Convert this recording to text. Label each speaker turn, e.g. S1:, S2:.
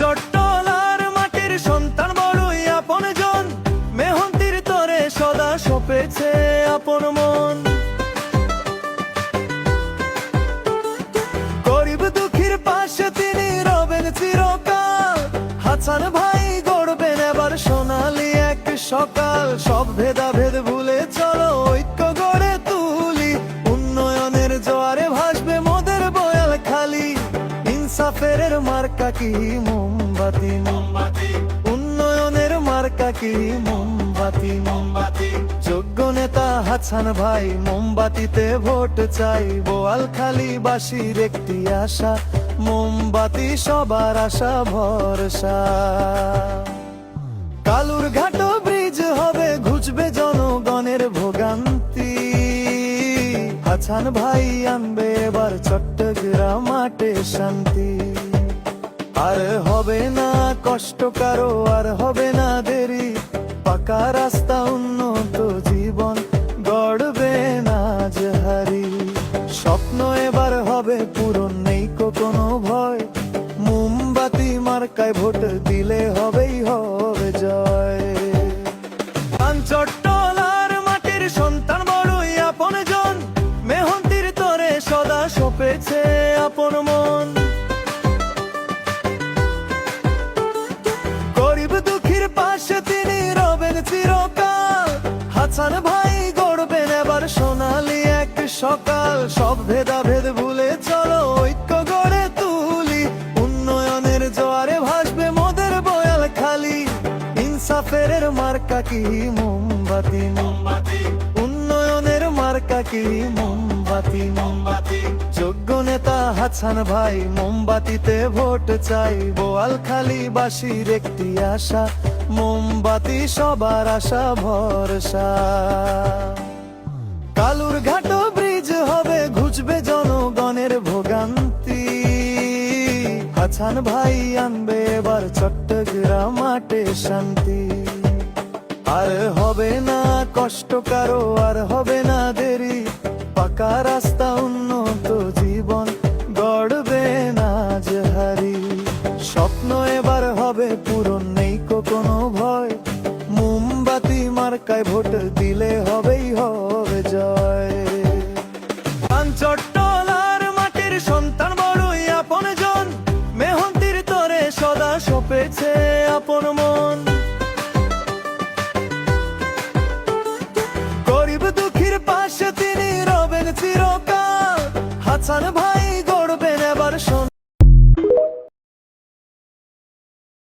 S1: চট্টলার মাটির সন্তান বড়ই আপনজন, মেহন্তির তরে সদা সপেছে আপন মন। গরিব দুঃখীর পাশে তিনি রবেন চিরকাল, হাসান ভাই গড়বেন এবার সোনালি এক সকাল। সব ভেদাভেদ ভুলে চলো ঐক্য গড়ে তুলি, উন্নয়নের জোয়ারে ভাসবে মোদের বয়াল খালি। ইনসাফের মার্কা কি মোমবাতি, উন্নয়নের মার্কা কি মোমবাতি। যোগ্য নেতা হাসান ভাই মোমবাতিতে ভোট চাই, বোয়ালখালী বাসীর একটি আশা, মোমবাতি সবার আশা ভরসা। কালুর ঘাট ব্রিজ হবে ঘুচবে জনগণের ভোগান্তি, হাসান ভাই আনবে এবার চট্টগ্রাম মাঠে শান্তি। আর হবে না কষ্ট কারো, আর হবে না দেরি, পাকা রাস্তা উন্নত জীবন গড়বে না হারি। স্বপ্ন এবার হবে পূরণ, নেই কোনো ভয়, মোমবাতি মার্কায় ভোট দিলে হবেই হবে জয়। চট্টলার মাটির সন্তান বড়ই আপনজন, মেহন্তির তরে সদা সপেছে আপন মন। গরিব দুঃখীর পাশে তিনি রবেন চিরকাল, হাসান ভাই গড়বেন এবার সোনালি এক সকাল। সব ভেদাভেদ ভুলে চলো ঐক্য গড়ে তুলি, উন্নয়নের জোয়ারে ভাসবে মোদের বয়াল খালি। ইনসাফের মার্কা কি মোমবাতি, উন্নয়নের মার্কা কি মোমবাতি। যোগ্য নেতা হাসান ভাই মোমবাতিতে ভোট চাই, বোয়ালখালী বাসীর একটি আশা, মোমবাতি সবার আশা ভরসা। কালুর ঘাট ব্রিজ হবে ঘুচবে জনগণের ভোগান্তি, হাসান ভাই আনবে এবার চট্টগ্রাম মাঠে শান্তি। আর হবে না কষ্ট কারো, আর হবে না দেরি, পাকা রাস্তা উন্নত জীবন গড়বে না হারি। স্বপ্ন এবার হবে পূরণ, নেই কোনো ভয়, মোমবাতি মার্কায় ভোট দিলে হবেই হবে জয়। চট্টলার মাটির সন্তান বড়ই আপনজন, মেহন্তির তরে সদা সপেছে আপন মন। গরিব দুঃখীর পাশে তিনি রবেন চিরকাল, হাসান ভাই